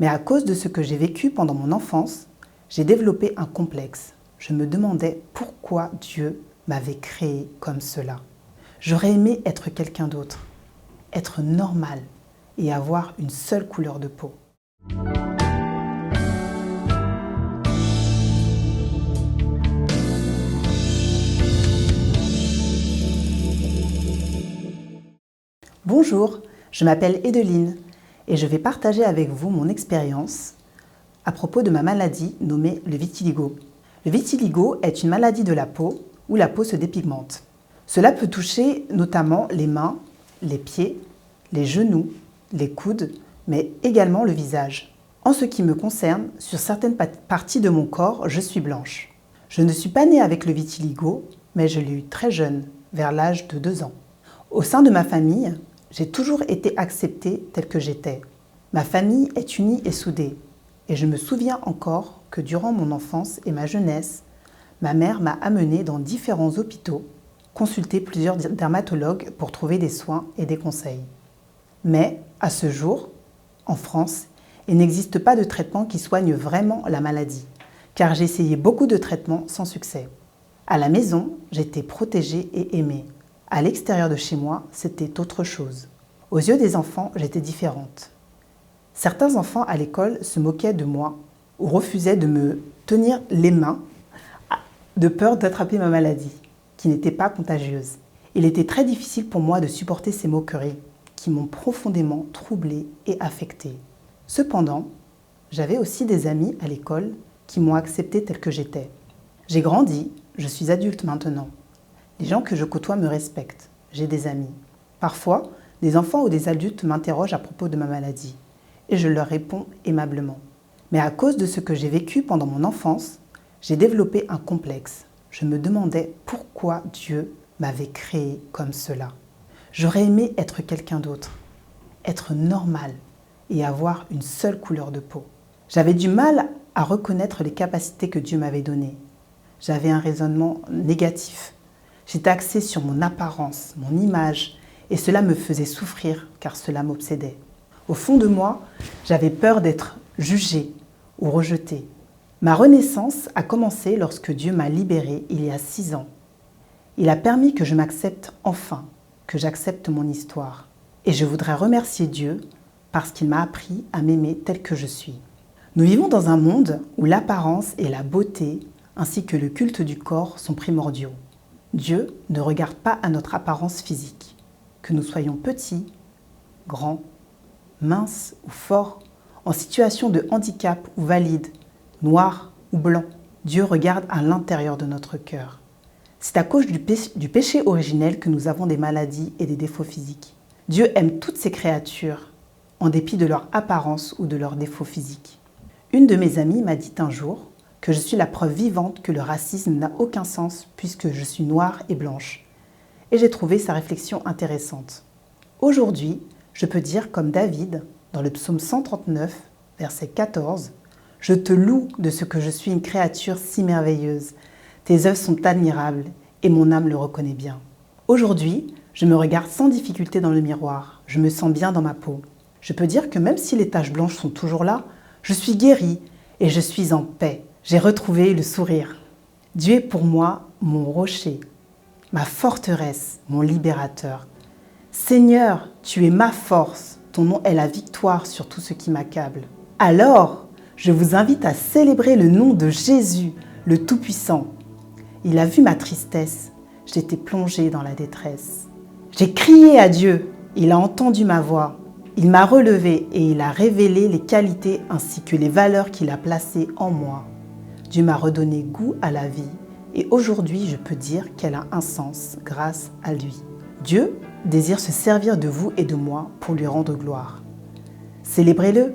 Mais à cause de ce que j'ai vécu pendant mon enfance, j'ai développé un complexe. Je me demandais pourquoi Dieu m'avait créé comme cela. J'aurais aimé être quelqu'un d'autre, être normal et avoir une seule couleur de peau. Bonjour, je m'appelle Edeline et je vais partager avec vous mon expérience à propos de ma maladie nommée le vitiligo. Le vitiligo est une maladie de la peau où la peau se dépigmente. Cela peut toucher notamment les mains, les pieds, les genoux, les coudes, mais également le visage. En ce qui me concerne, sur certaines parties de mon corps, je suis blanche. Je ne suis pas née avec le vitiligo, mais je l'ai eu très jeune, vers l'âge de 2 ans. Au sein de ma famille, j'ai toujours été acceptée telle que j'étais. Ma famille est unie et soudée. Et je me souviens encore que durant mon enfance et ma jeunesse, ma mère m'a amenée dans différents hôpitaux, consulter plusieurs dermatologues pour trouver des soins et des conseils. Mais, à ce jour, en France, il n'existe pas de traitement qui soigne vraiment la maladie, car j'ai essayé beaucoup de traitements sans succès. À la maison, j'étais protégée et aimée. À l'extérieur de chez moi, c'était autre chose. Aux yeux des enfants, j'étais différente. Certains enfants à l'école se moquaient de moi ou refusaient de me tenir les mains de peur d'attraper ma maladie, qui n'était pas contagieuse. Il était très difficile pour moi de supporter ces moqueries qui m'ont profondément troublée et affectée. Cependant, j'avais aussi des amis à l'école qui m'ont acceptée telle que j'étais. J'ai grandi, je suis adulte maintenant. Les gens que je côtoie me respectent, j'ai des amis. Parfois, des enfants ou des adultes m'interrogent à propos de ma maladie et je leur réponds aimablement. Mais à cause de ce que j'ai vécu pendant mon enfance, j'ai développé un complexe. Je me demandais pourquoi Dieu m'avait créé comme cela. J'aurais aimé être quelqu'un d'autre, être normal et avoir une seule couleur de peau. J'avais du mal à reconnaître les capacités que Dieu m'avait données. J'avais un raisonnement négatif. J'étais axée sur mon apparence, mon image, et cela me faisait souffrir car cela m'obsédait. Au fond de moi, j'avais peur d'être jugée ou rejetée. Ma renaissance a commencé lorsque Dieu m'a libérée il y a 6 ans. Il a permis que je m'accepte enfin, que j'accepte mon histoire. Et je voudrais remercier Dieu parce qu'il m'a appris à m'aimer tel que je suis. Nous vivons dans un monde où l'apparence et la beauté, ainsi que le culte du corps, sont primordiaux. Dieu ne regarde pas à notre apparence physique. Que nous soyons petits, grands, minces ou forts, en situation de handicap ou valide, noir ou blanc, Dieu regarde à l'intérieur de notre cœur. C'est à cause du péché originel que nous avons des maladies et des défauts physiques. Dieu aime toutes ses créatures, en dépit de leur apparence ou de leurs défauts physiques. Une de mes amies m'a dit un jour que je suis la preuve vivante que le racisme n'a aucun sens puisque je suis noire et blanche. Et j'ai trouvé sa réflexion intéressante. Aujourd'hui, je peux dire comme David, dans le psaume 139, verset 14, « Je te loue de ce que je suis une créature si merveilleuse. Tes œuvres sont admirables et mon âme le reconnaît bien. » Aujourd'hui, je me regarde sans difficulté dans le miroir. Je me sens bien dans ma peau. Je peux dire que même si les taches blanches sont toujours là, je suis guérie et je suis en paix. J'ai retrouvé le sourire. Dieu est pour moi mon rocher, ma forteresse, mon libérateur. Seigneur, tu es ma force, ton nom est la victoire sur tout ce qui m'accable. Alors, je vous invite à célébrer le nom de Jésus, le Tout-Puissant. Il a vu ma tristesse, j'étais plongée dans la détresse. J'ai crié à Dieu, il a entendu ma voix. Il m'a relevée et il a révélé les qualités ainsi que les valeurs qu'il a placées en moi. Dieu m'a redonné goût à la vie et aujourd'hui je peux dire qu'elle a un sens grâce à lui. Dieu désire se servir de vous et de moi pour lui rendre gloire. Célébrez-le.